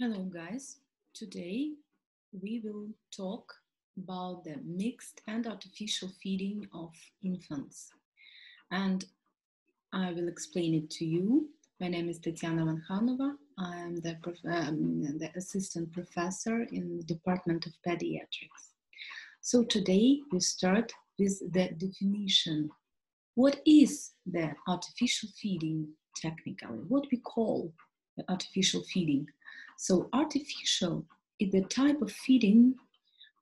Hello guys, today we will talk about the mixed and artificial feeding of infants, and I will explain it to you. My name is Tatiana Vanhanova. I am the assistant professor in the Department of Pediatrics. So today we start with the definition. What is the artificial feeding technically? What we call the artificial feeding? So artificial is the type of feeding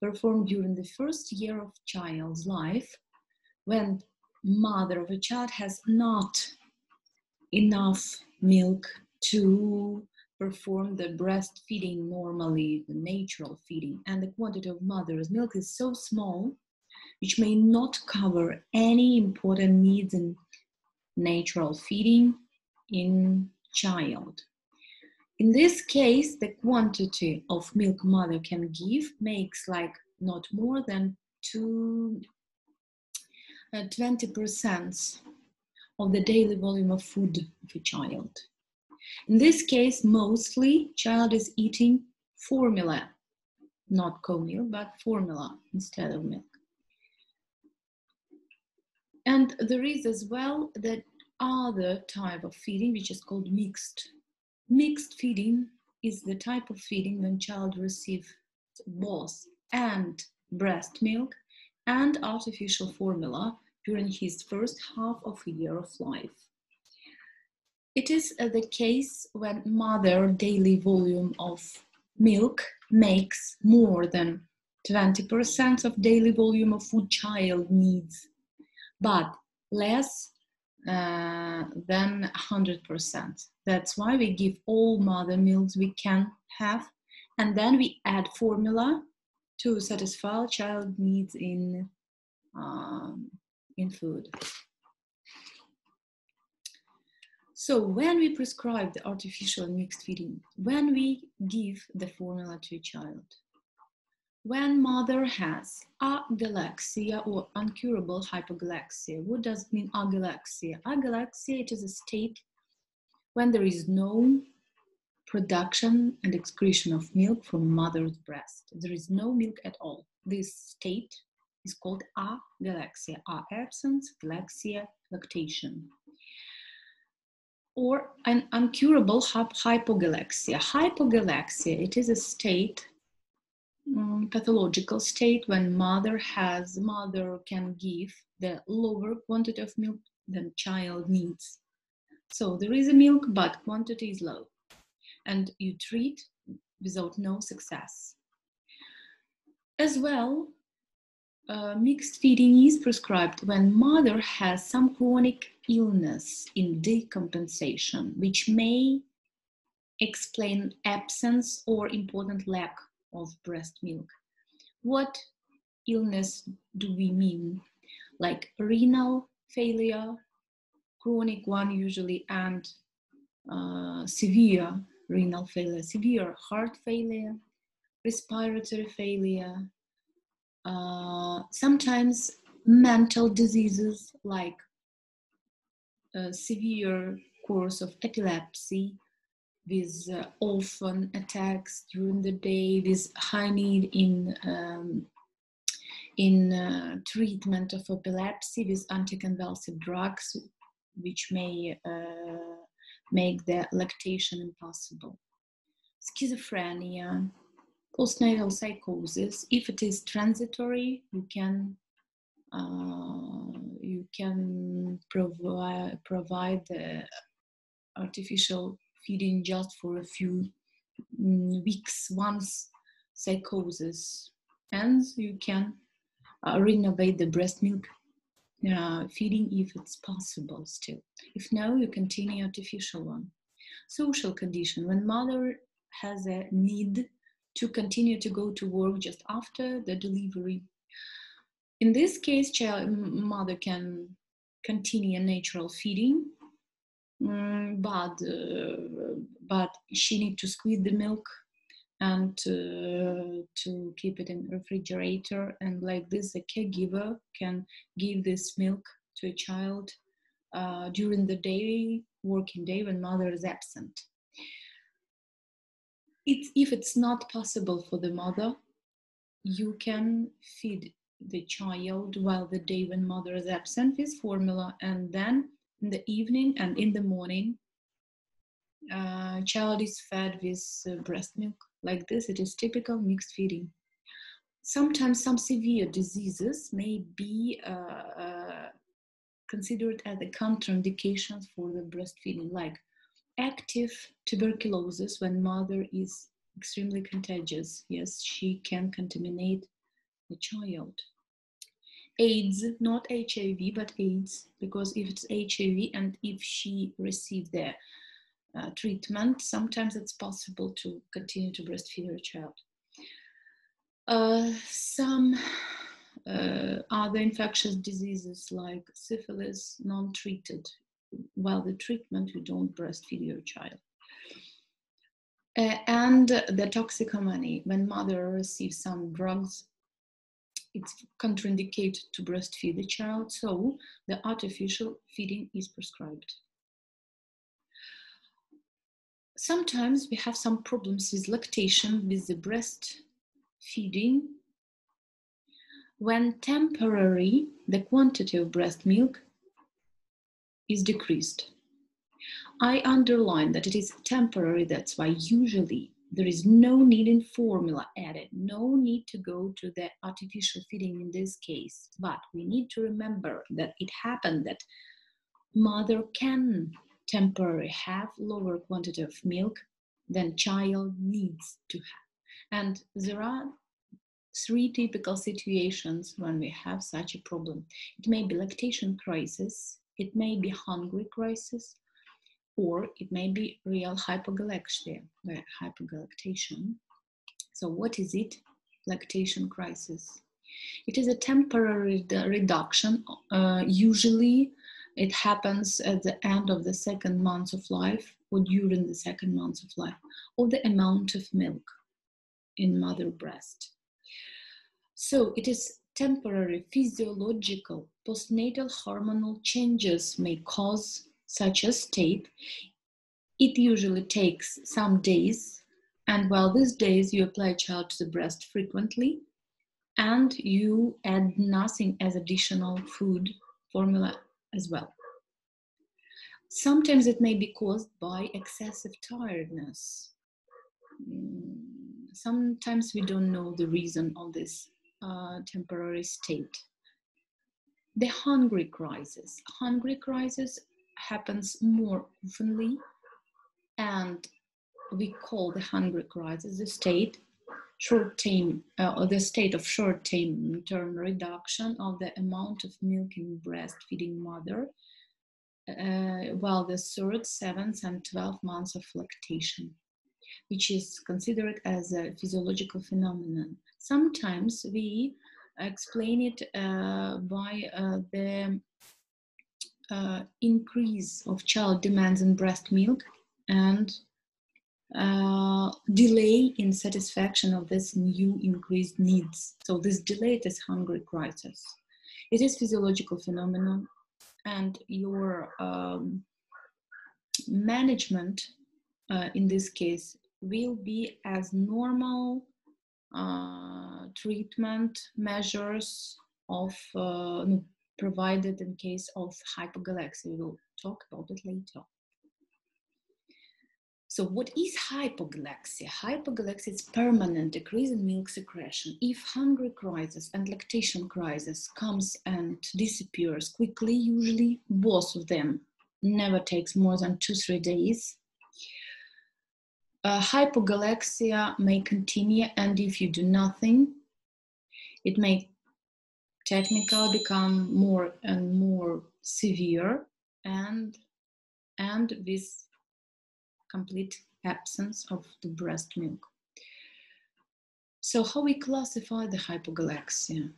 performed during the first year of child's life when mother of a child has not enough milk to perform the breastfeeding normally, the natural feeding, and the quantity of mother's milk is so small which may not cover any important needs in natural feeding in child. In this case, the quantity of milk mother can give makes like not more than 20% of the daily volume of food of a child. In this case, mostly child is eating formula, not co-milk, but formula instead of milk. And there is as well the other type of feeding, which is called mixed. Mixed feeding is the type of feeding when child receives both and breast milk and artificial formula during his first half of a year of life. It is the case when mother daily volume of milk makes more than 20% of daily volume of food child needs, but less than 100%. That's why we give all mother milks we can have, and then we add formula to satisfy child needs in food. So when we prescribe the artificial mixed feeding, when we give the formula to a child, when mother has agalaxia or uncurable hypogalaxia. What does it mean, agalaxia? Agalaxia, it is a state when there is no production and excretion of milk from mother's breast. There is no milk at all. This state is called agalaxia, absence, galaxia, lactation. Or an uncurable hypogalaxia. Hypogalaxia, it is a state, pathological state when mother can give the lower quantity of milk than child needs. So there is a milk, but quantity is low, and you treat without no success. As well, mixed feeding is prescribed when mother has some chronic illness in decompensation, which may explain absence or important lack of breast milk. What illness do we mean? Like renal failure, chronic one usually, and severe renal failure, severe heart failure, respiratory failure, sometimes mental diseases like severe course of epilepsy with often attacks during the day, with high need in treatment of epilepsy with anticonvulsive drugs, which may make the lactation impossible. Schizophrenia, postnatal psychosis. If it is transitory, you can provide the artificial feeding just for a few weeks once psychosis ends. You can renovate the breast milk feeding if it's possible still. If no, you continue artificial one. Social condition, when mother has a need to continue to go to work just after the delivery. In this case, mother can continue natural feeding, but she needs to squeeze the milk and to keep it in the refrigerator, and like this the caregiver can give this milk to a child during the working day when mother is absent. if it's not possible for the mother, you can feed the child while the day when mother is absent with formula, and then in the evening and in the morning, child is fed with breast milk. Like this, it is typical mixed feeding. Sometimes some severe diseases may be considered as the contraindications for the breastfeeding, like active tuberculosis. When mother is extremely contagious, yes, she can contaminate the child. AIDS, not HIV, but AIDS, because if it's HIV and if she received the treatment, sometimes it's possible to continue to breastfeed her child. Some other infectious diseases like syphilis, non-treated. While the treatment, you don't breastfeed your child. And the toxicomania, when mother receives some drugs, it's contraindicated to breastfeed the child, so the artificial feeding is prescribed. Sometimes we have some problems with lactation, with the breastfeeding. When temporary, the quantity of breast milk is decreased. I underline that it is temporary, that's why usually there is no need in formula added, no need to go to the artificial feeding in this case. But we need to remember that it happened that mother can temporarily have lower quantity of milk than child needs to have. And there are 3 typical situations when we have such a problem. It may be lactation crisis, it may be hungry crisis, or it may be real hypogalactia, hypogalactation. So what is it? Lactation crisis. It is a temporary reduction. Usually it happens at the end of the 2nd month of life or during the 2nd month of life, of the amount of milk in mother breast. So it is temporary physiological postnatal hormonal changes may cause such a state. It usually takes some days, and while these days you apply child to the breast frequently, and you add nothing as additional food formula as well. Sometimes it may be caused by excessive tiredness. Sometimes we don't know the reason of this temporary state. The hungry crisis. Hungry crisis happens more oftenly, and we call the hungry crisis the state the state of short-term reduction of the amount of milk in breastfeeding mother while the 3rd, 7th, and 12th months of lactation, which is considered as a physiological phenomenon. Sometimes we explain it by the increase of child demands in breast milk and delay in satisfaction of this new increased needs. So this delay is hungry crisis. It is physiological phenomenon, and your management in this case will be as normal treatment measures of provided in case of hypogalaxia. We will talk about it later. So what is hypogalaxia? Hypogalaxia is permanent decrease in milk secretion. If hungry crisis and lactation crisis comes and disappears quickly, usually both of them never takes more than 2-3 days. Hypogalaxia may continue, and if you do nothing, it may technically become more and more severe and with complete absence of the breast milk. So how we classify the hypogalaxia?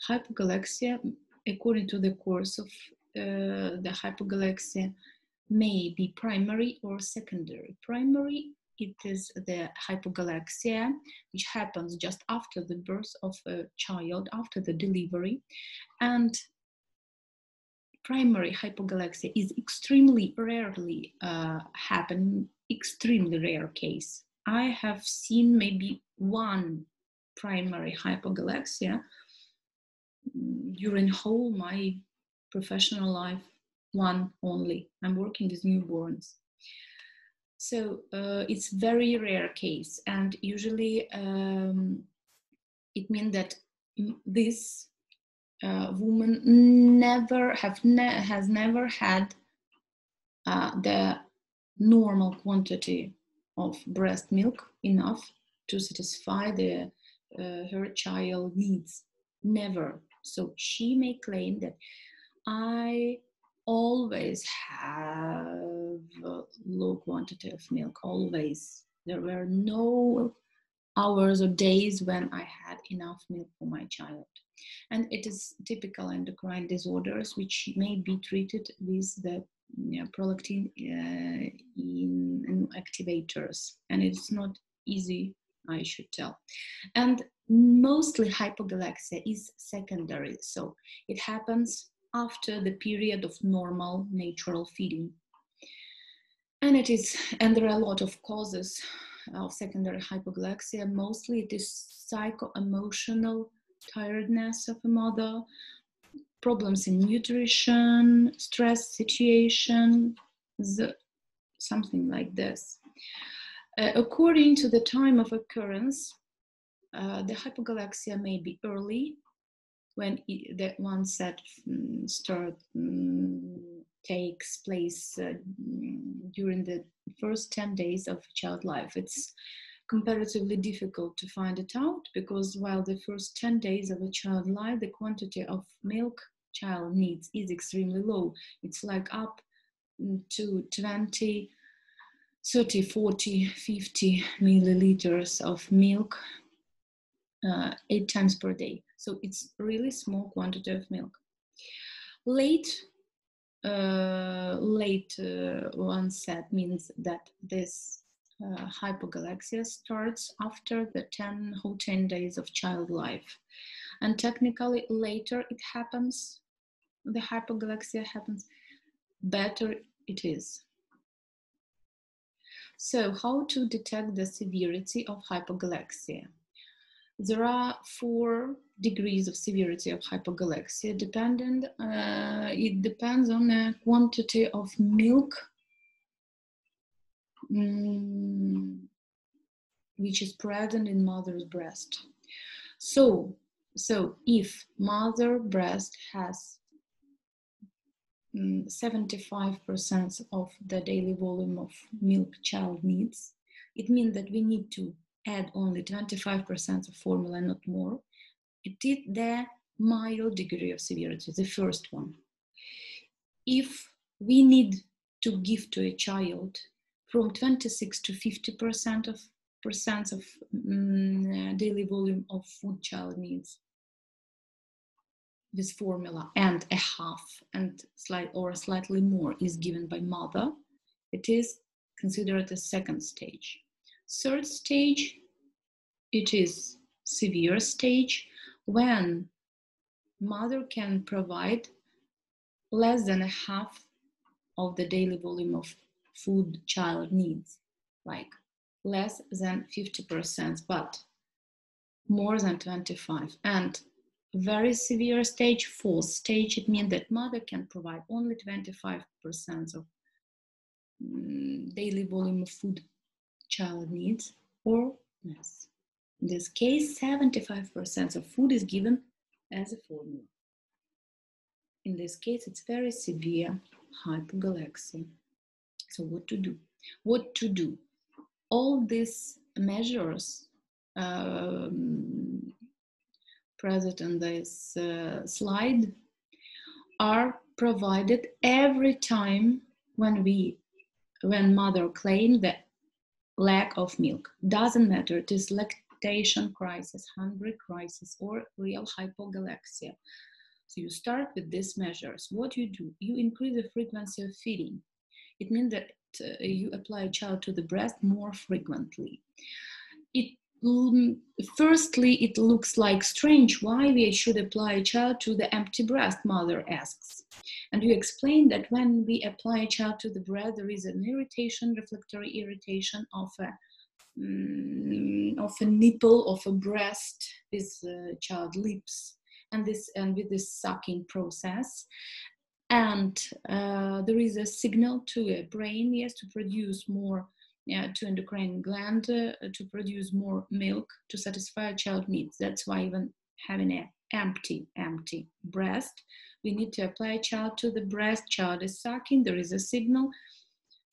Hypogalaxia, according to the course of the hypogalaxia, may be primary or secondary. Primary, it is the hypogalaxia which happens just after the birth of a child, after the delivery, and primary hypogalaxia is extremely rarely happening, extremely rare case. I have seen maybe one primary hypogalaxia during whole my professional life, one only. I'm working with newborns. So it's very rare case, and usually it means that this woman has never had the normal quantity of breast milk enough to satisfy her child needs. Never. So she may claim that I always have a low quantity of milk, always. There were no hours or days when I had enough milk for my child. And it is typical endocrine disorders which may be treated with the prolactin in activators. And it's not easy, I should tell. And mostly hypogalaxia is secondary. So it happens after the period of normal natural feeding. And there are a lot of causes of secondary hypogalaxia. Mostly it is psycho-emotional tiredness of a mother, problems in nutrition, stress situation, something like this. According to the time of occurrence, the hypogalaxia may be early, when the onset takes place during the first 10 days of child life. It's comparatively difficult to find it out, because while the first 10 days of a child life, the quantity of milk child needs is extremely low. It's like up to 20, 30, 40, 50 milliliters of milk 8 times per day. So it's really small quantity of milk. Late onset means that this hypogalaxia starts after the 10 days of child life. And technically later it happens, the hypogalaxia happens, better it is. So how to detect the severity of hypogalaxia? There are 4 degrees of severity of hypogalaxia. It depends on the quantity of milk which is present in mother's breast. So if mother breast has 75% of the daily volume of milk child needs, it means that we need to add only 25% of formula, not more. It is the mild degree of severity, the first one. If we need to give to a child from 26 to 50% of daily volume of food child needs with formula, and a half and slightly more is given by mother, it is considered a second stage. Third stage, it is severe stage, when mother can provide less than a half of the daily volume of food child needs, like less than 50%, but more than 25%. And very severe stage, fourth stage, it means that mother can provide only 25% of daily volume of food child needs or less. In this case, 75% of food is given as a formula. In this case, it's very severe hypogalaxia. So what to do? What to do? All these measures present in this slide are provided every time when mother claims the lack of milk. Doesn't matter, it is lactation crisis, hungry crisis, or real hypogalaxia. So you start with these measures. What you do? You increase the frequency of feeding. It means that you apply a child to the breast more frequently. Firstly, it looks like strange why we should apply a child to the empty breast, mother asks. And you explain that when we apply a child to the breast, there is an irritation, refractory irritation of a of a nipple, of a breast with child lips, and with this sucking process. And there is a signal to a brain, yes, to produce more, to endocrine gland to produce more milk to satisfy a child needs. That's why even having an empty breast, we need to apply child to the breast. Child is sucking, there is a signal,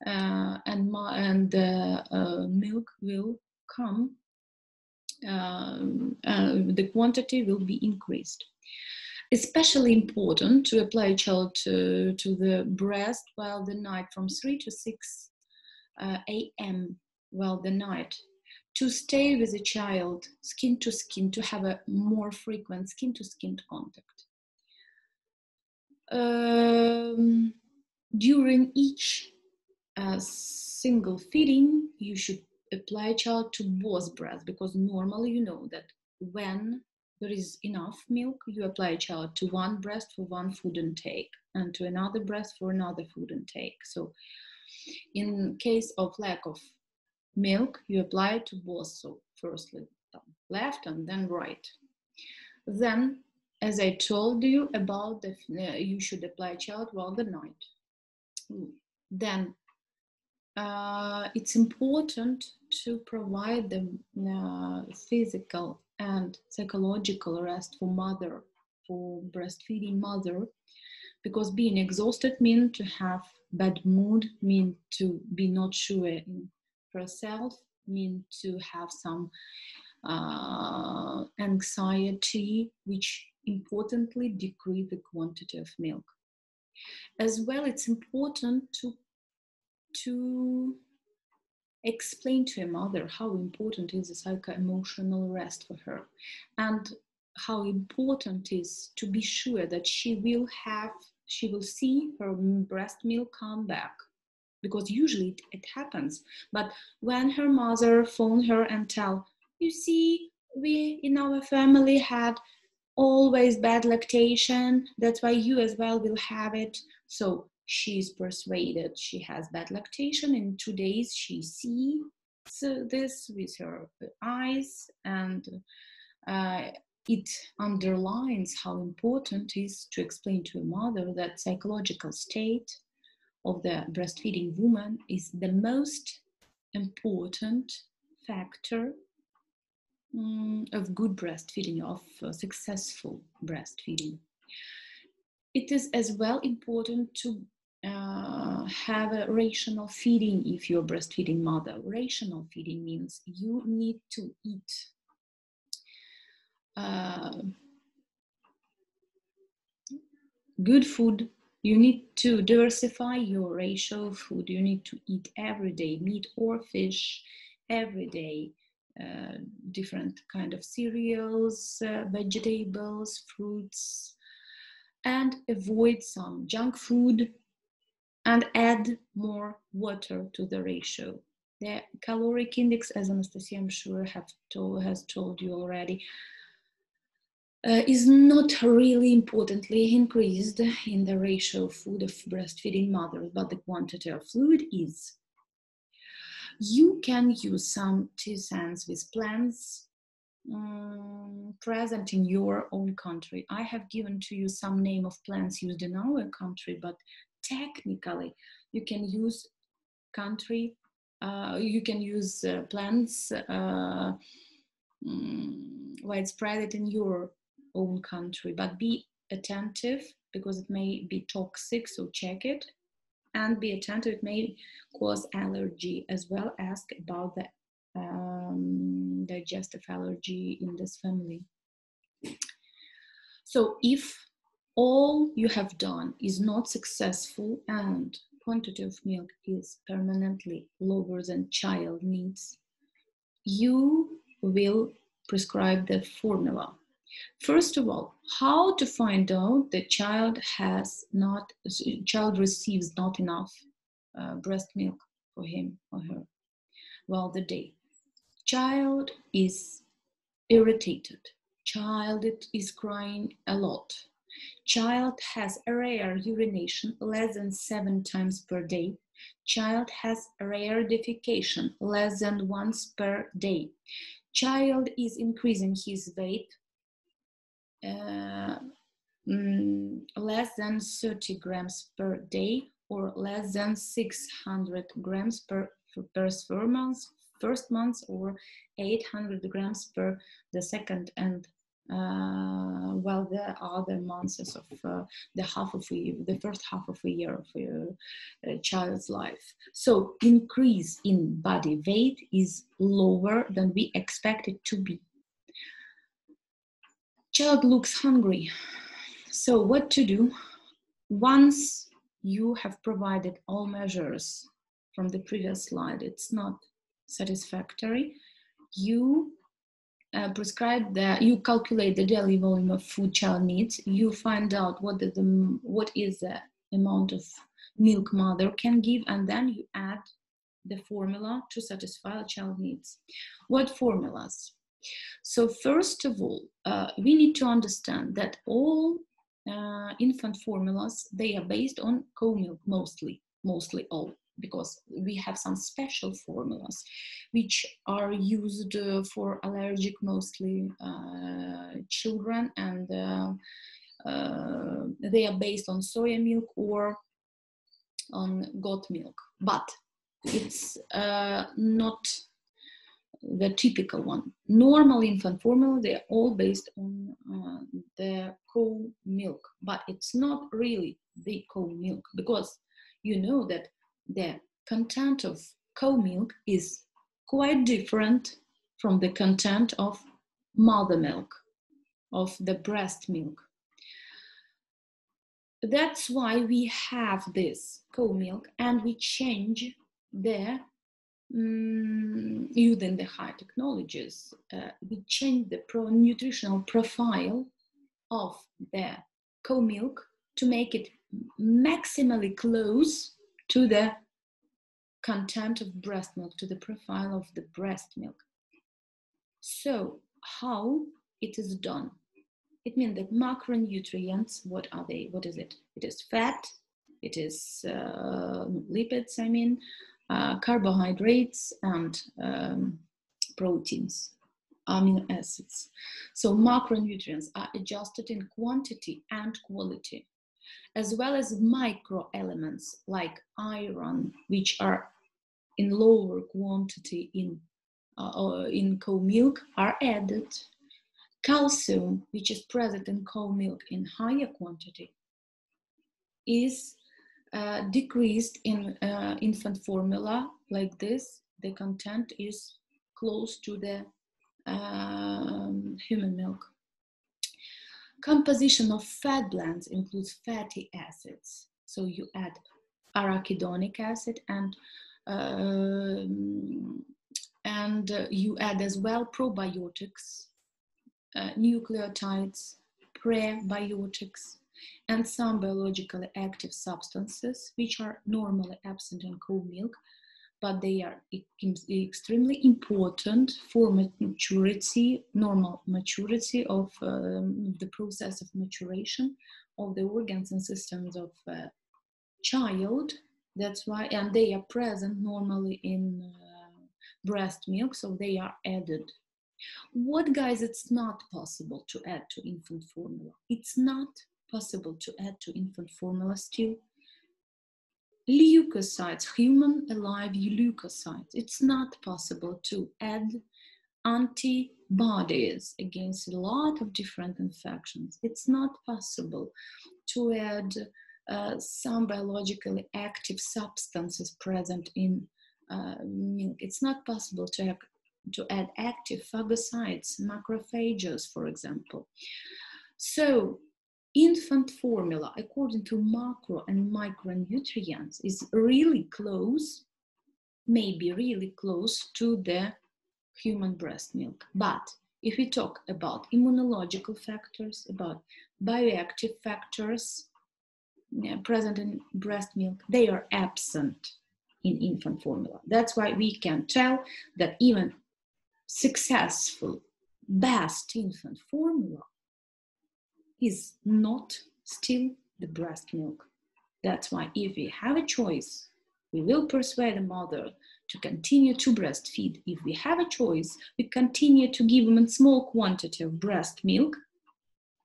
and the milk will come. The quantity will be increased. Especially important to apply child to the breast while the night, from 3 to 6 a.m. while the night, to stay with the child skin to skin, to have a more frequent skin to skin contact. During each single feeding, you should apply child to both breasts, because normally you know that when there is enough milk, you apply child to one breast for one food intake and to another breast for another food intake. So in case of lack of milk, you apply to both. So firstly left and then right. Then, as I told you about the, you should apply child while the night. Then it's important to provide the physical and psychological rest for mother, for breastfeeding mother, because being exhausted means to have bad mood, means to be not sure in herself, means to have some anxiety, which importantly decrease the quantity of milk. As well, it's important to explain to a mother how important is the psycho-emotional rest for her, and how important is to be sure that she will see her breast milk come back, because usually it happens. But when her mother phone her and tell, you see, we in our family had always bad lactation, that's why you as well will have it. So she's persuaded she has bad lactation. In 2 days she sees this with her eyes, and it underlines how important it is to explain to a mother that psychological state of the breastfeeding woman is the most important factor of good breastfeeding, of successful breastfeeding. It is as well important to have a rational feeding if you're a breastfeeding mother. Rational feeding means you need to eat good food. You need to diversify your ratio of food. You need to eat every day, meat or fish, every day. Different kind of cereals, vegetables, fruits, and avoid some junk food, and add more water to the ratio. The caloric index, as Anastasia, I'm sure, has told you already, is not really importantly increased in the ratio of food of breastfeeding mothers, but the quantity of fluid is. You can use some tisanes with plants present in your own country. I have given to you some name of plants used in our country, but technically you can use plants widespread in your own country, but be attentive because it may be toxic, so check it, and be attentive, it may cause allergy as well. Ask about the digestive allergy in this family. So if all you have done is not successful and quantity of milk is permanently lower than child needs, you will prescribe the formula. First of all, how to find out that child receives not enough breast milk for him or her? Well, the day child is irritated, child is crying a lot, child has a rare urination less than 7 times per day, Child has rare defecation, less than once per day. Child is increasing his weight less than 30 grams per day or less than 600 grams per first month or 800 grams per the second and well, the other months of the first half of a year of a child's life. So increase in body weight is lower than we expect it to be. Child looks hungry. So what to do? Once you have provided all measures from the previous slide, it's not satisfactory. You you calculate the daily volume of food child needs. You find out what is the amount of milk mother can give, and then you add the formula to satisfy the child needs. What formulas? So first of all, we need to understand that all infant formulas, they are based on cow milk, mostly all, because we have some special formulas which are used for allergic, mostly children, and they are based on soya milk or on goat milk, but it's not the typical one. Normal infant formula, they are all based on the cow milk, but it's not really the cow milk, because you know that the content of cow milk is quite different from the content of mother milk, of the breast milk. That's why we have this cow milk, and we change the using the high technologies, we change the nutritional profile of the cow milk to make it maximally close to the content of breast milk, to the profile of the breast milk. So how it is done? It means that macronutrients, what are they? What is it? It is fat, it is lipids, carbohydrates, and proteins, amino acids. So macronutrients are adjusted in quantity and quality, as well as microelements like iron, which are in lower quantity in cow milk, are added. Calcium, which is present in cow milk in higher quantity, is decreased in infant formula like this. The content is close to the human milk. Composition of fat blends includes fatty acids. So you add arachidonic acid and you add as well probiotics, nucleotides, prebiotics, and some biologically active substances which are normally absent in cow milk, but they are extremely important for maturity, normal maturity of the process of maturation of the organs and systems of child. That's why, and they are present normally in breast milk, so they are added. What, guys, it's not possible to add to infant formula? It's not possible to add to infant formula still. Leukocytes, human alive leukocytes. It's not possible to add antibodies against a lot of different infections. It's not possible to add some biologically active substances present in milk. It's not possible to add active phagocytes, macrophages, for example. So infant formula, according to macro and micronutrients, is really close, maybe really close to the human breast milk. But if we talk about immunological factors, about bioactive factors present in breast milk, they are absent in infant formula. That's why we can tell that even successful, best infant formula is not still the breast milk. That's why if we have a choice We will persuade the mother to continue to breastfeed. If we have a choice, we continue to give them a small quantity of breast milk,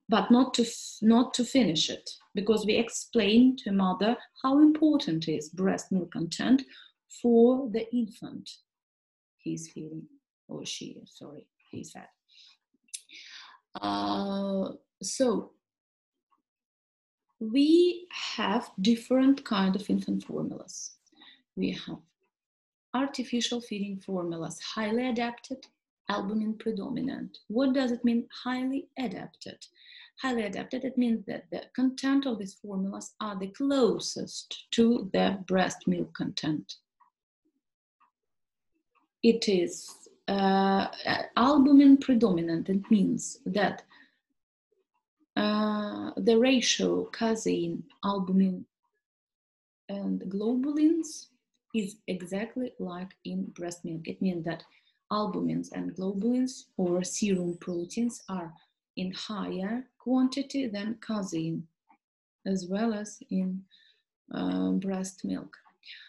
but not to finish it, because we explain to a mother how important is breast milk content for the infant he's feeding, or she, sorry, he's fed. So we have different kind of infant formulas. We have artificial feeding formulas, highly adapted, albumin predominant. What does it mean, highly adapted? Highly adapted, it means that the content of these formulas are the closest to the breast milk content. It is albumin predominant. It means that the ratio casein, albumin, and globulins is exactly like in breast milk. It means that albumins and globulins, or serum proteins, are in higher quantity than casein, as well as in breast milk.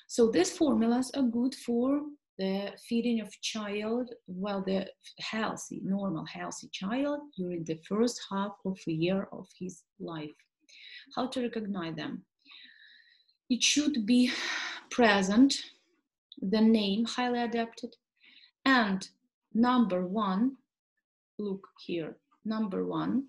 So these formulas are good for the feeding of child, well, the healthy, normal, healthy child during the first half of a year of his life. How to recognize them? It should be present, the name highly adapted, and number one, look here, number one,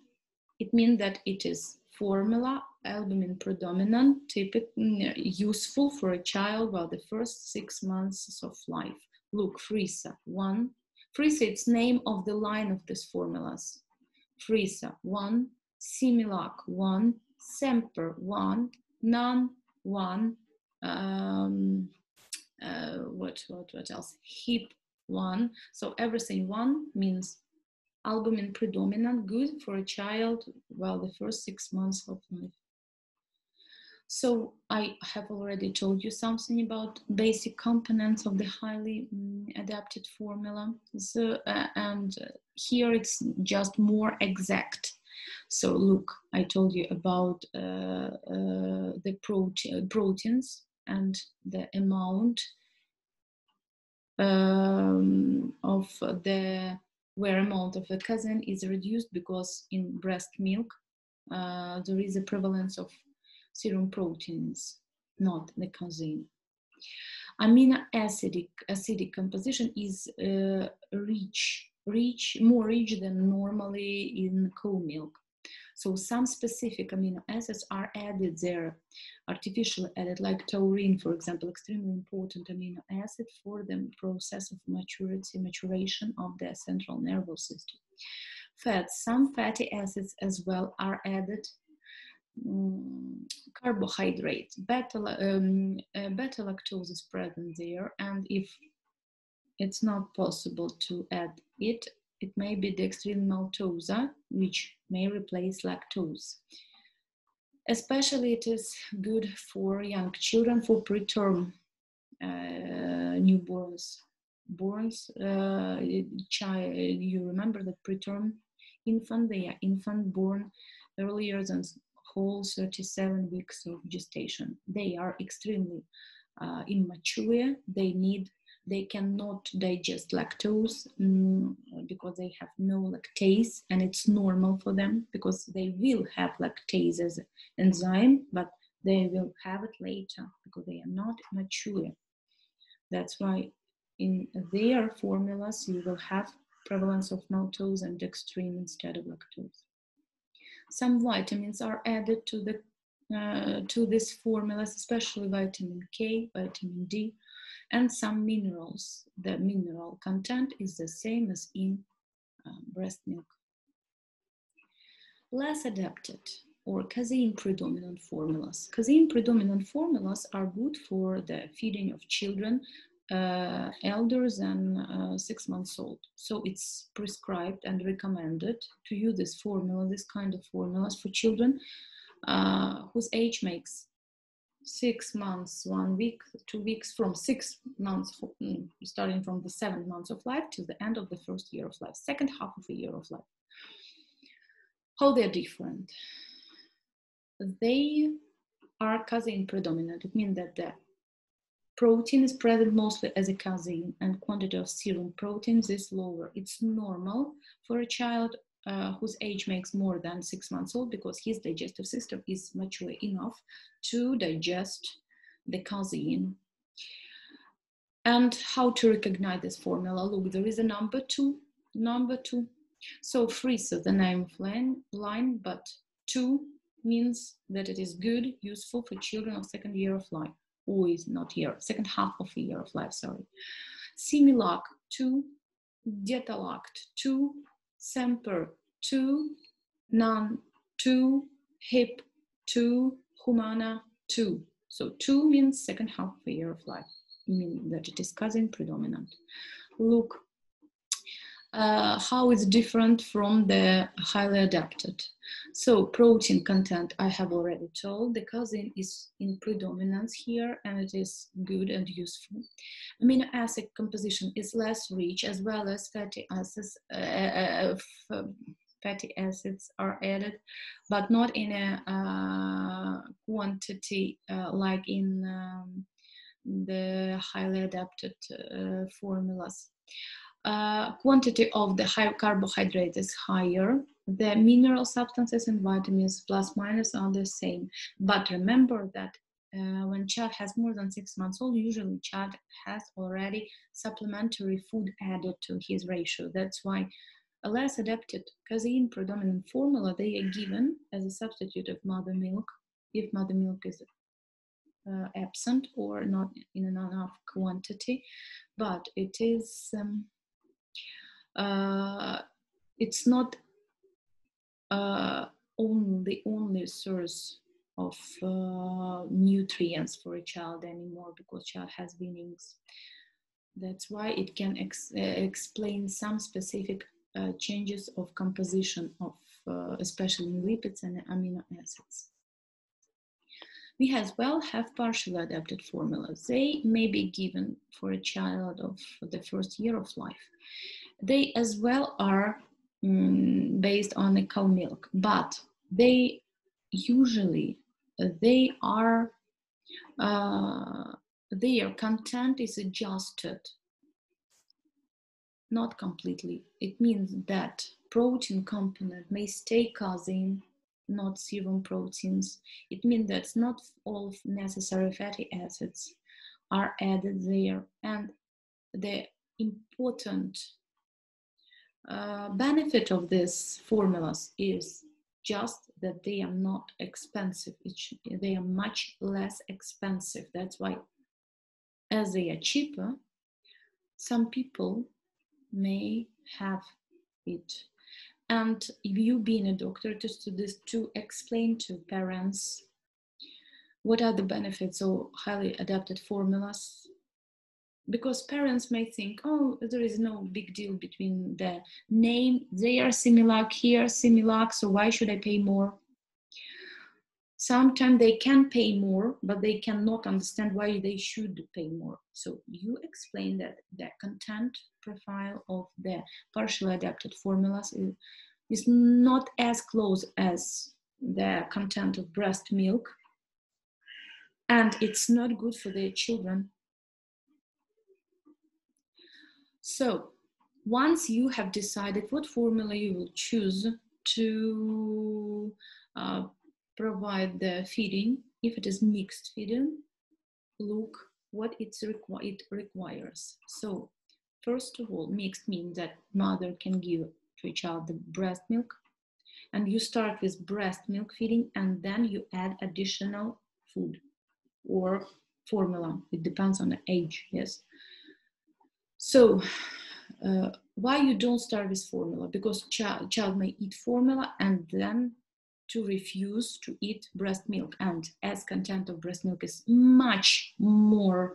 it means that it is formula albumin predominant, typically useful for a child while the first 6 months of life. Look, Frisa 1. Frisa, it's name of the line of these formulas. Frisa 1, Similac 1, Semper 1, Nan 1, what else? HIP 1. So everything 1 means albumin predominant, good for a child while the first 6 months of life. So I have already told you something about basic components of the highly adapted formula. So, and here it's just more exact. So look, I told you about the proteins and the amount of the where amount of the casein is reduced, because in breast milk there is a prevalence of serum proteins, not the casein. Amino acidic composition is more rich than normally in cow milk. So some specific amino acids are added there, artificially added, like taurine, for example, extremely important amino acid for the process of maturation of the central nervous system. Fats, some fatty acids as well are added. Carbohydrates, beta lactose is present there, and if it's not possible to add it, it may be dextrine maltose, which may replace lactose. Especially it is good for young children, for preterm newborns. You remember that preterm infant, they are infant born earlier than whole 37 weeks of gestation. They are extremely immature. They cannot digest lactose because they have no lactase, and it's normal for them because they will have lactase as an enzyme, but they will have it later because they are not mature. That's why in their formulas you will have prevalence of maltose and dextrine instead of lactose. Some vitamins are added to these formulas, especially vitamin K, vitamin D, and some minerals. The mineral content is the same as in breast milk. Less adapted or casein predominant formulas. Casein predominant formulas are good for the feeding of children elder than 6 months old. So it's prescribed and recommended to use this formula, this kind of formulas for children whose age makes 6 months, 1 week, 2 weeks, from 6 months, starting from the 7 months of life to the end of the first year of life, second half of a year of life. How they're different? They are casein predominant. It means that the Protein is present mostly as a casein, and quantity of serum proteins is lower. It's normal for a child whose age makes more than 6 months old, because his digestive system is mature enough to digest the casein. And how to recognize this formula? Look, there is a number 2. So Fries is the name of line, but 2 means that it is good, useful for children of second year of life. Is not year, second half of a year of life, sorry. Similac 2, Dietalact 2, Semper 2, Nan 2, Hip 2, Humana 2. So 2 means second half of a year of life, meaning that it is casein predominant. Look how it's different from the highly adapted. So protein content, I have already told. The casein is in predominance here, and it is good and useful. Amino acid composition is less rich, as well as fatty acids. Fatty acids are added, but not in a quantity like in the highly adapted formulas. Quantity of the high carbohydrate is higher. The mineral substances and vitamins plus minus are the same. But remember that when child has more than 6 months old, usually child has already supplementary food added to his ratio. That's why a less adapted casein predominant formula, they are given as a substitute of mother milk, if mother milk is absent or not in enough quantity. But it is it's not the only source of nutrients for a child anymore, because child has weanings. That's why it can explain some specific changes of composition of especially in lipids and amino acids. We as well have partially adapted formulas. They may be given for a child of the first year of life. They as well are based on the cow milk, but they usually their content is adjusted, not completely. It means that protein component may stay casein, not serum proteins. It means that not all necessary fatty acids are added there, and the important benefit of these formulas is just that they are not expensive. They are much less expensive. That's why, as they are cheaper, some people may have it. And you being a doctor, to explain to parents what are the benefits of highly adapted formulas, because parents may think, oh, there is no big deal between the name. They are Similac here, Similac, so why should I pay more? Sometimes they can pay more, but they cannot understand why they should pay more. So you explain that the content profile of the partially adapted formulas is not as close as the content of breast milk, and it's not good for their children. So once you have decided what formula you will choose to provide the feeding, if it is mixed feeding, look what it requires. So first of all, mixed means that mother can give to a child the breast milk, and you start with breast milk feeding, and then you add additional food or formula. It depends on the age, yes. So why you don't start with formula? Because child may eat formula and then to refuse to eat breast milk. And as content of breast milk is much more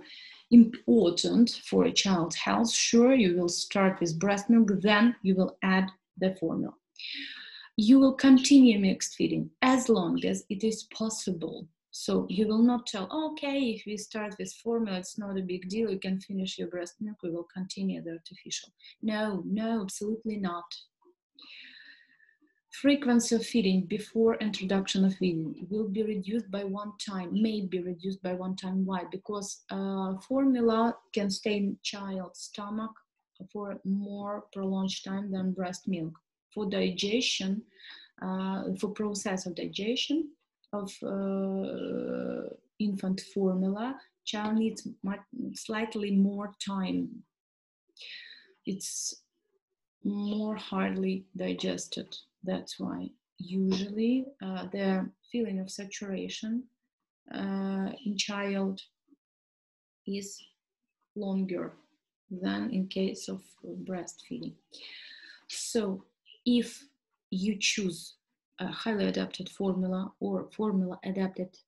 important for a child's health, sure, you will start with breast milk, then you will add the formula. You will continue mixed feeding as long as it is possible. So you will not tell, okay, if we start with formula, it's not a big deal, you can finish your breast milk, we will continue the artificial. No, absolutely not. Frequency of feeding before introduction of feeding will be reduced by 1 time, may be reduced by 1 time. Why? Because formula can stay in child's stomach for more prolonged time than breast milk. For digestion, for process of digestion of infant formula, child needs slightly more time. It's more hardly digested. That's why usually the feeling of saturation in child is longer than in case of breastfeeding. So if you choose a highly adapted formula or formula adapted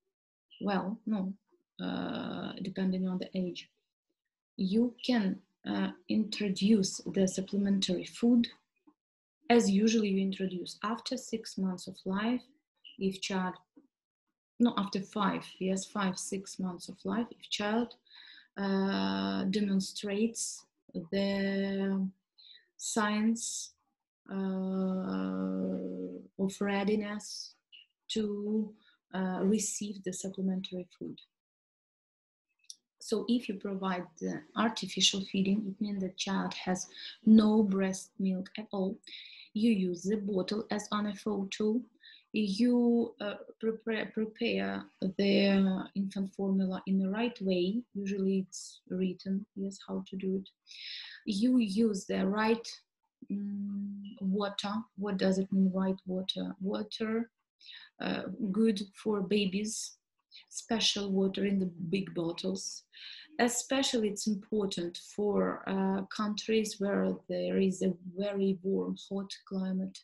well, depending on the age, you can introduce the supplementary food as usually you introduce after 6 months of life. If child, no, after 5, yes, 5-6 months of life, if child demonstrates the signs of readiness to receive the supplementary food. So if you provide the artificial feeding, it means the child has no breast milk at all. You use the bottle as on a photo. You prepare the infant formula in the right way. Usually it's written, yes, how to do it. You use the right water. What does it mean, right water? Water, good for babies. Special water in the big bottles. Especially it's important for countries where there is a very warm, hot climate,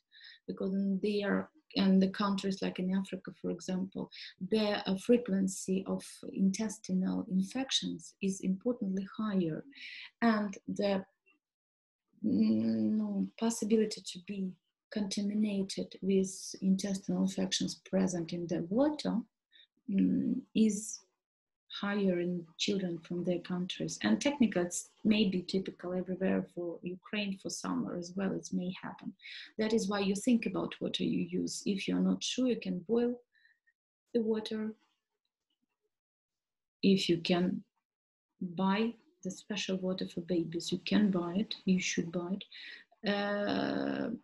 because in the countries like in Africa, for example, the frequency of intestinal infections is importantly higher, and the possibility to be contaminated with intestinal infections present in the water is higher in children from their countries. And technically it's maybe typical everywhere. For Ukraine for summer as well, it may happen. That is why you think about water you use. If you're not sure, you can boil the water. If you can buy the special water for babies, you can buy it, you should buy it.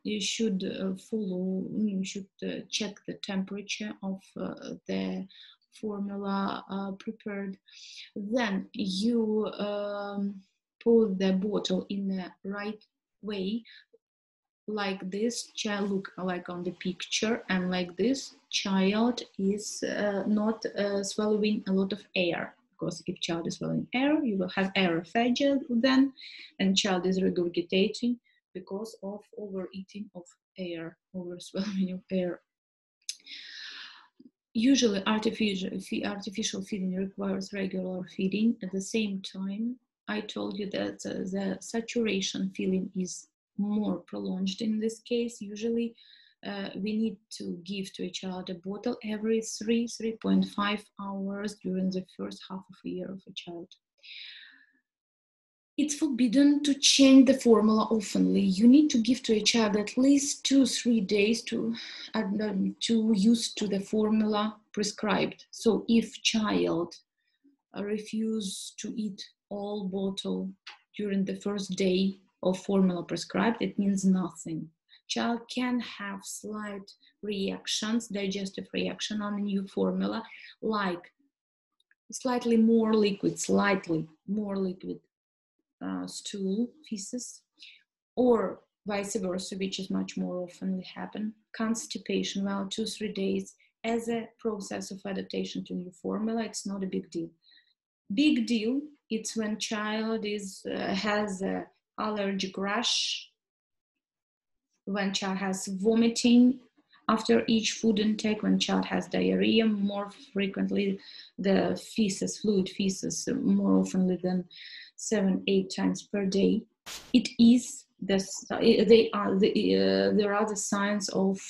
You should check the temperature of the formula prepared. Then you put the bottle in the right way, like this. Child look like on the picture, and like this child is not swallowing a lot of air, because if child is swallowing air, you will have aerophagia then, and child is regurgitating because of overeating of air, over swallowing of air. Usually artificial feeding requires regular feeding. At the same time, I told you that the saturation feeling is more prolonged in this case. Usually we need to give to a child a bottle every 3.5 hours during the first half of a year of a child. It's forbidden to change the formula oftenly. You need to give to a child at least 2-3 days to use to the formula prescribed. So if child refuses to eat all bottle during the first day of formula prescribed, it means nothing. Child can have slight reactions, digestive reaction on the new formula, like slightly more liquid stool, feces, or vice versa, which is much more often happen. Constipation, well, 2-3 days as a process of adaptation to new formula. It's not a big deal. Big deal, it's when child has a allergic rash, when child has vomiting after each food intake, when child has diarrhea, more frequently the feces, fluid feces, more often than 7-8 times per day. It is there are the signs of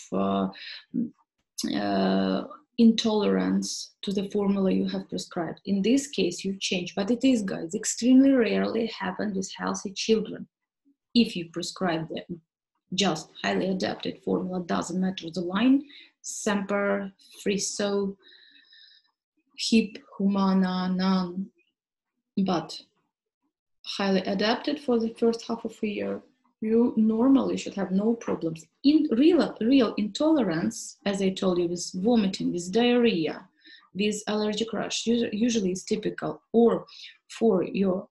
intolerance to the formula you have prescribed. In this case, you change, but it is, guys, extremely rarely happen with healthy children. If you prescribe the just highly adapted formula, doesn't matter the line, Semper, Friso, Hip, Humana, None, but highly adapted for the first half of a year, you normally should have no problems. In real intolerance, as I told you, with vomiting, with diarrhea, with allergic rash, usually is typical, or for your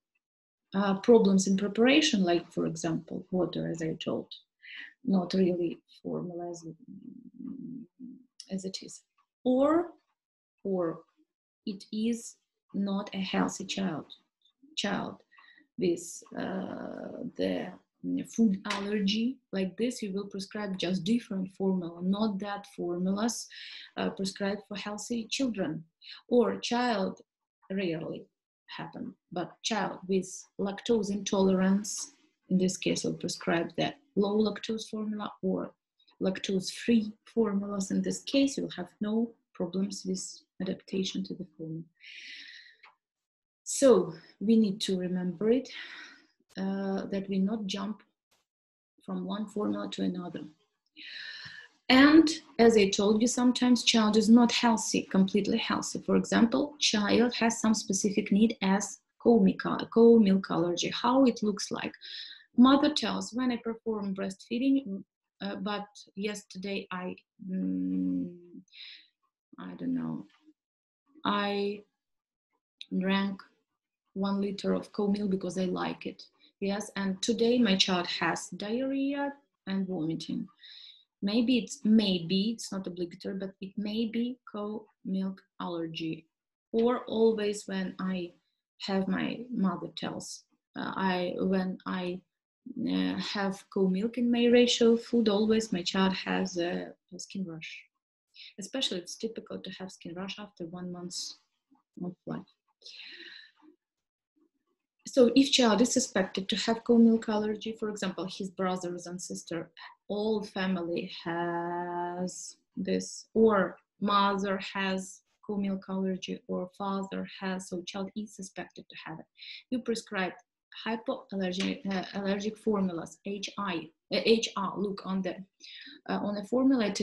problems in preparation, like for example, water, as I told, not really formula as it is, or it is not a healthy child with the food allergy. Like this, you will prescribe just different formula, not that formulas prescribed for healthy children. Or child, rarely happen, but child with lactose intolerance, in this case will prescribe the low lactose formula or lactose-free formulas. In this case, you'll have no problems with adaptation to the formula. So we need to remember it, that we not jump from one formula to another. And as I told you, sometimes child is not healthy, completely healthy. For example, child has some specific need as co-milk allergy. How it looks like. Mother tells, when I perform breastfeeding, but yesterday I don't know, I drank 1 liter of co-milk because I like it. Yes, and today my child has diarrhea and vomiting. Maybe it's not obligatory, but it may be co-milk allergy. Or always when I have, my mother tells, when I have co-milk in my ratio food, always my child has a skin rash. Especially it's typical to have skin rash after 1 month of life. So if child is suspected to have co-milk allergy, for example, his brothers and sister, all family has this, or mother has co-milk allergy, or father has, so child is suspected to have it. You prescribe hypoallergic formulas, HR. Look on the formula. It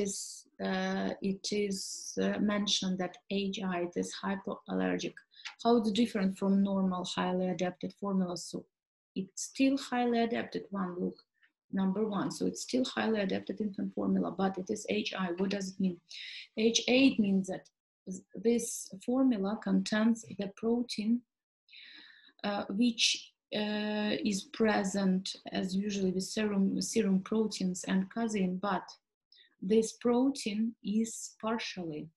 is mentioned that HI, it is hypoallergic. How it's different from normal highly adapted formulas? So it's still highly adapted. Look, number 1. So it's still highly adapted infant formula, but it is HI. What does it mean? HA means that this formula contains the protein which is present as usually with serum proteins and casein, but this protein is partially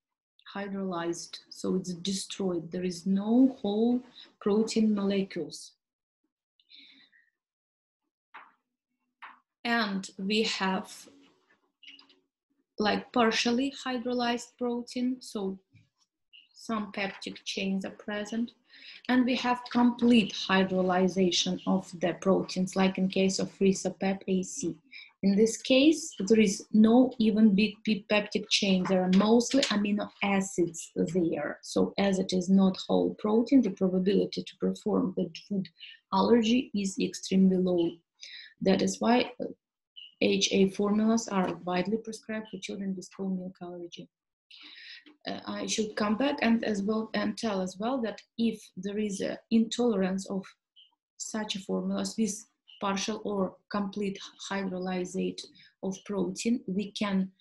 hydrolyzed, so it's destroyed. There is no whole protein molecules. And we have like partially hydrolyzed protein, so some peptide chains are present. And we have complete hydrolyzation of the proteins, like in case of Risapep AC. In this case, there is no even big peptide chain. There are mostly amino acids there. So as it is not whole protein, the probability to perform the food allergy is extremely low. That is why HA formulas are widely prescribed for children with co-milk allergy. I should come back and tell as well that if there is an intolerance of such a formulas with partial or complete hydrolyzate of protein, we can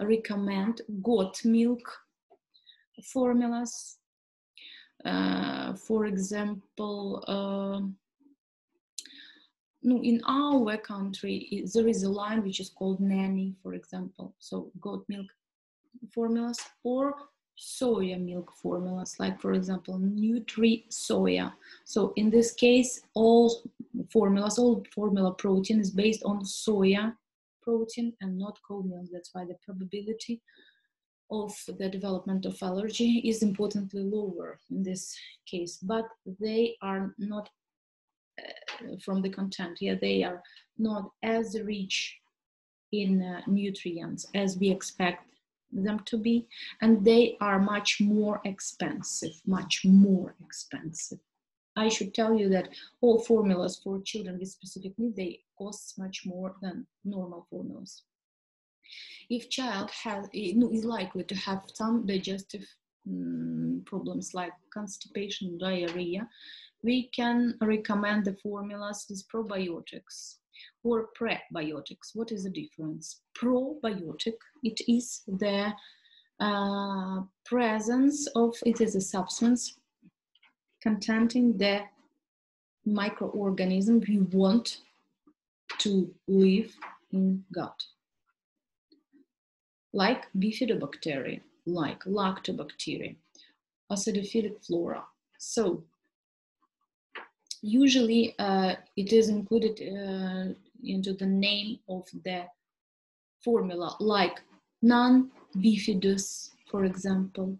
recommend goat milk formulas. For example, in our country, there is a line which is called Nanny, for example. So goat milk formulas or soya milk formulas, like for example Nutri Soya. So in this case, all formula protein is based on soya protein and not co-milk. That's why the probability of the development of allergy is importantly lower in this case, but they are not from the content. They are not as rich in nutrients as we expect them to be, and they are much more expensive. I should tell you that all formulas for children with specific needs, they cost much more than normal formulas. If child is likely to have some digestive problems like constipation, diarrhea, we can recommend the formulas with probiotics or prebiotics. What is the difference? Probiotic, it is the presence of, it is a substance containing the microorganism we want to live in gut, like bifidobacteria, like lactobacteria, acidophilic flora. So usually it is included into the name of the formula, like non-bifidus, for example.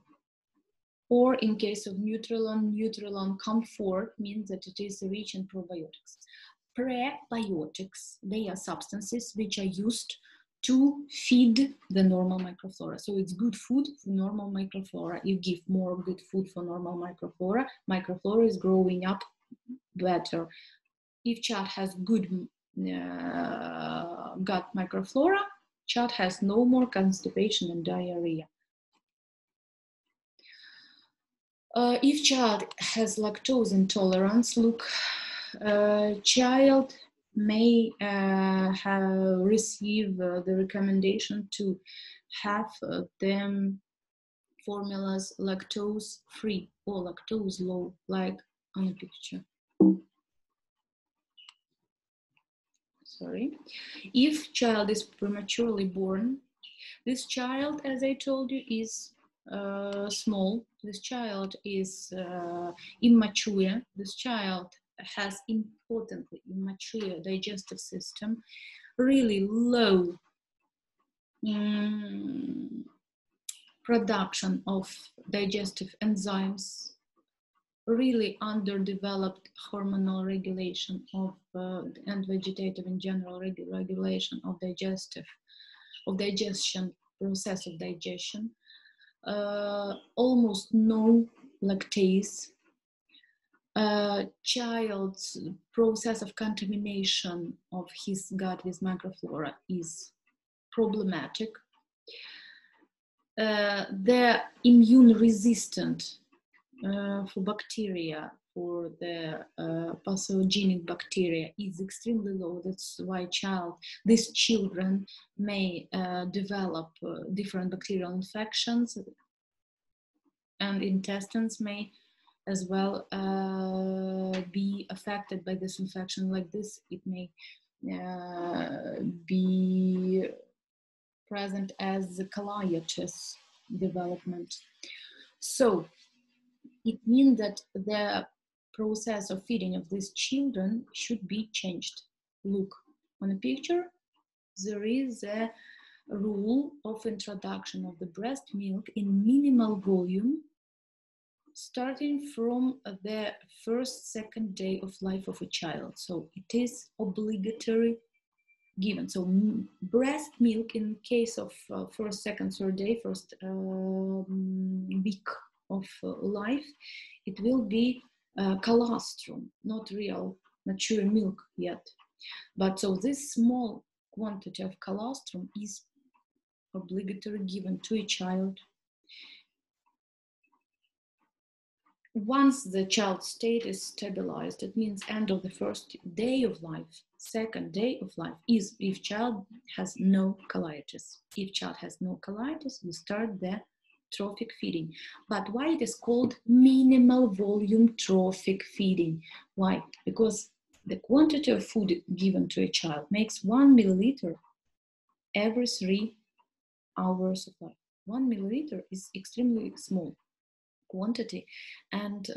Or in case of Nutrilon Comfort means that it is rich in probiotics. Prebiotics, they are substances which are used to feed the normal microflora. So it's good food for normal microflora. You give more good food for normal microflora, microflora is growing up better. If child has good gut microflora, child has no more constipation and diarrhea. If child has lactose intolerance, look, child may receive the recommendation to have them formulas lactose free or lactose low, like on the picture. Sorry. If child is prematurely born, this child, as I told you, is small. This child is immature. This child has importantly immature digestive system, really low production of digestive enzymes, really underdeveloped hormonal regulation of and vegetative in general regulation of digestion, process of digestion, almost no lactase. Child's process of contamination of his gut with microflora is problematic. The immune resistant for bacteria, for the pathogenic bacteria is extremely low. That's why these children may develop different bacterial infections, and intestines may as well be affected by this infection. Like this, it may be present as the colitis development. So it means that the process of feeding of these children should be changed. Look, on the picture, there is a rule of introduction of the breast milk in minimal volume starting from the second day of life of a child. So it is obligatory given. So breast milk in case of first, second, third day, first week of life, it will be colostrum, not real mature milk yet. But so this small quantity of colostrum is obligatory given to a child. Once the child's state is stabilized, it means end of the first day of life, second day of life, is if child has no colitis. If child has no colitis, we start the trophic feeding. But why it is called minimal volume trophic feeding? Why? Because the quantity of food given to a child makes 1 milliliter every 3 hours of life. 1 milliliter is extremely small quantity, and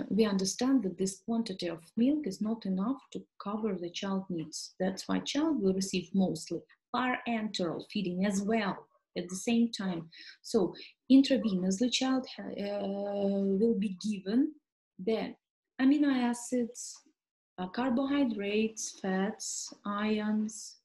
we understand that this quantity of milk is not enough to cover the child needs. That's why child will receive mostly parenteral feeding as well at the same time. So intravenously child will be given the amino acids, carbohydrates, fats, ions.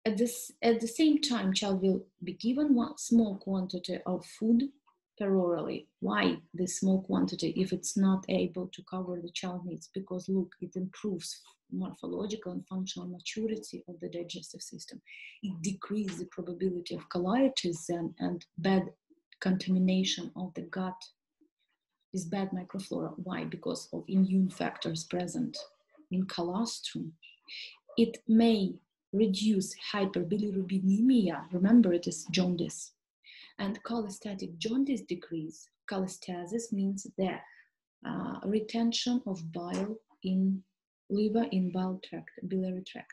At the same time, child will be given one small quantity of food perorally. Why this small quantity if it's not able to cover the child needs? Because look, it improves morphological and functional maturity of the digestive system. It decreases the probability of colitis and bad contamination of the gut with bad microflora. Why? Because of immune factors present in colostrum. It may reduce hyperbilirubinemia. Remember, it is jaundice. And cholestatic jaundice decrease. Cholestasis means the retention of bile in liver, in bile tract, biliary tract,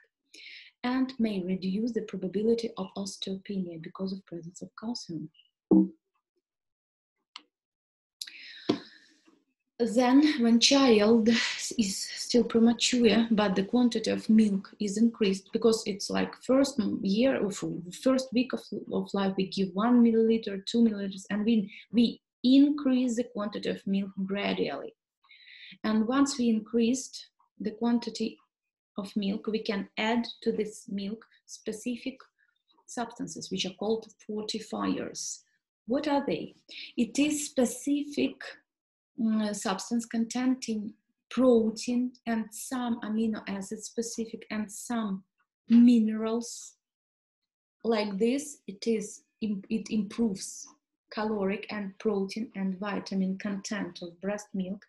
and may reduce the probability of osteopenia because of presence of calcium. Then, when child is still premature, but the quantity of milk is increased, because it's like first year or first week of life, we give 1 milliliter, 2 milliliters, and we increase the quantity of milk gradually. And once we increased the quantity of milk, we can add to this milk specific substances, which are called fortifiers. What are they? It is specific substance containing protein and some amino acid specific and some minerals. Like this, it improves caloric and protein and vitamin content of breast milk.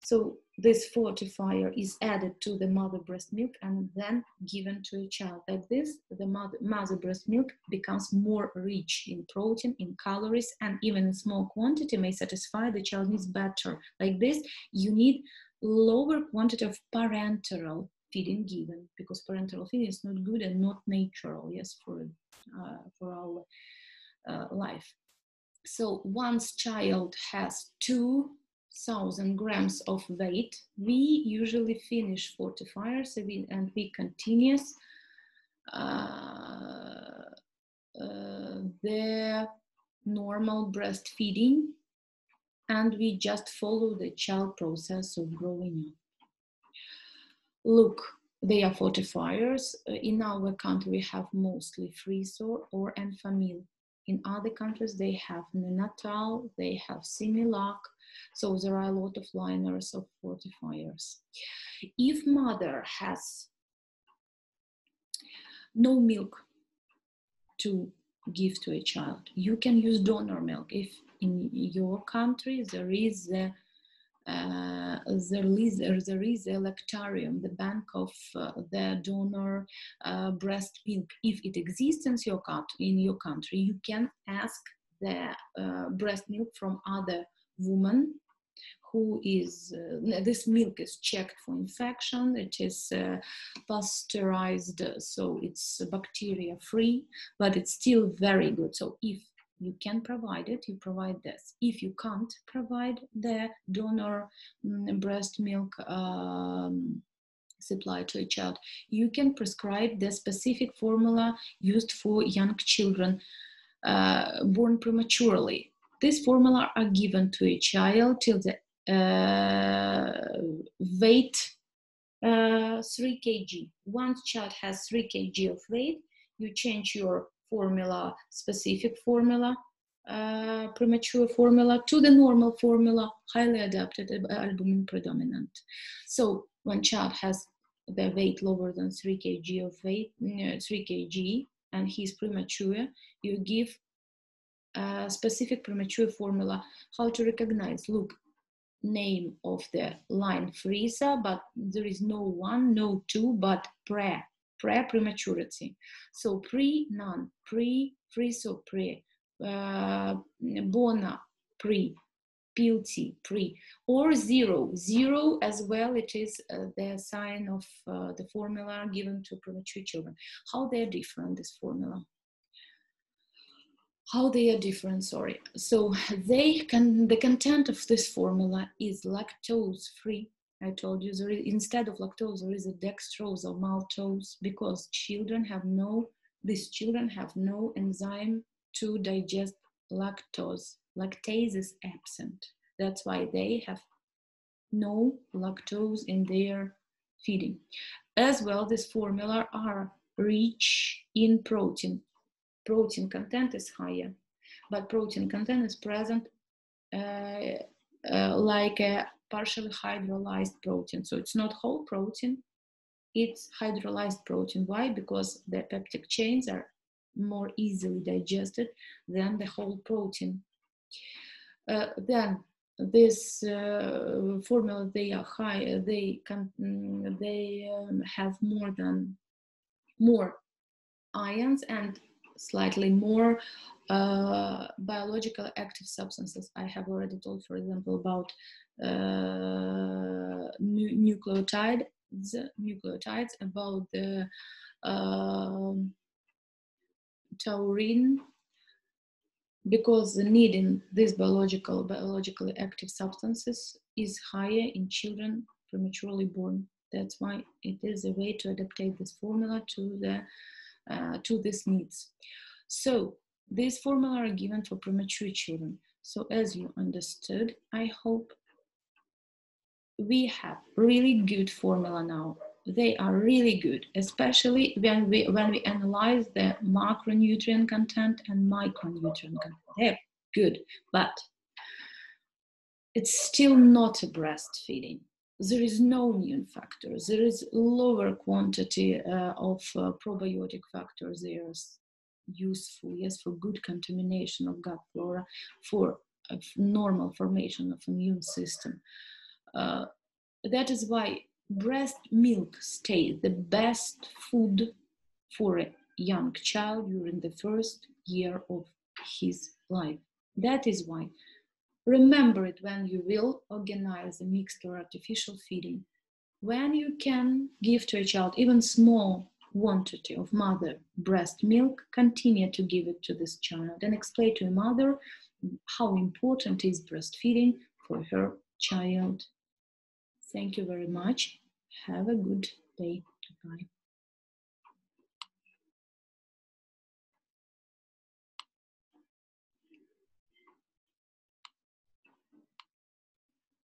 So this fortifier is added to the mother breast milk and then given to a child. Like this, the mother breast milk becomes more rich in protein, in calories, and even in small quantity may satisfy the child needs better. Like this, you need lower quantity of parenteral feeding given, because parenteral feeding is not good and not natural, yes, for our life. So once child has 2,000 grams of weight, we usually finish fortifiers and we continue the normal breastfeeding, and we just follow the child process of growing up. Look, they are fortifiers. In our country, we have mostly Friso or Enfamil. In other countries, they have Nenatal, they have Similac. So there are a lot of liners of fortifiers. If mother has no milk to give to a child, you can use donor milk. If in your country there is a Lactarium, the bank of the donor breast milk. If it exists in your country, you can ask the breast milk from other women who is, this milk is checked for infection, it is pasteurized, so it's bacteria free, but it's still very good. So if you can provide it, you provide this. If you can't provide the donor breast milk supply to a child, you can prescribe the specific formula used for young children born prematurely. This formula are given to a child till the weight 3 kg. Once child has 3 kg of weight, you change your formula, specific formula, premature formula, to the normal formula, highly adapted, albumin predominant. So when child has the weight lower than 3 kg of weight, 3 kg, and he's premature, you give a specific premature formula. How to recognize? Look, name of the line Frisa, but there is no 1, no 2, but prematurity. So pre, none, pre, Friso, pre, Bona, pre, Pilti, pre, or 0 as well. It is the sign of the formula given to premature children. How they are different, this formula? How they are different, sorry. So the content of this formula is lactose free. I told you instead of lactose, there is a dextrose or maltose, because these children have no enzyme to digest lactose. Lactase is absent. That's why they have no lactose in their feeding. As well, this formula are rich in protein. Protein content is higher, but protein content is present like a partially hydrolyzed protein. So it's not whole protein, it's hydrolyzed protein. Why? Because the peptide chains are more easily digested than the whole protein. Then this formula, they are high, they have more ions and slightly more biological active substances. I have already told, for example, about nucleotides, about the taurine, because the need in these biologically active substances is higher in children prematurely born. That's why it is a way to adapt this formula to these needs. So these formula are given for premature children. So as you understood, I hope we have really good formula now. They are really good, especially when we analyze the macronutrient content and micronutrient content. They're good, but it's still not a breastfeeding. There is no immune factor. There is lower quantity of probiotic factors. They are useful, yes, for good contamination of gut flora, for normal formation of immune system. That is why breast milk stays the best food for a young child during the first year of his life. That is why. Remember it when you will organize a mixed or artificial feeding. When you can give to a child even small quantity of mother breast milk, continue to give it to this child and explain to a mother how important is breastfeeding for her child. Thank you very much. Have a good day. Bye.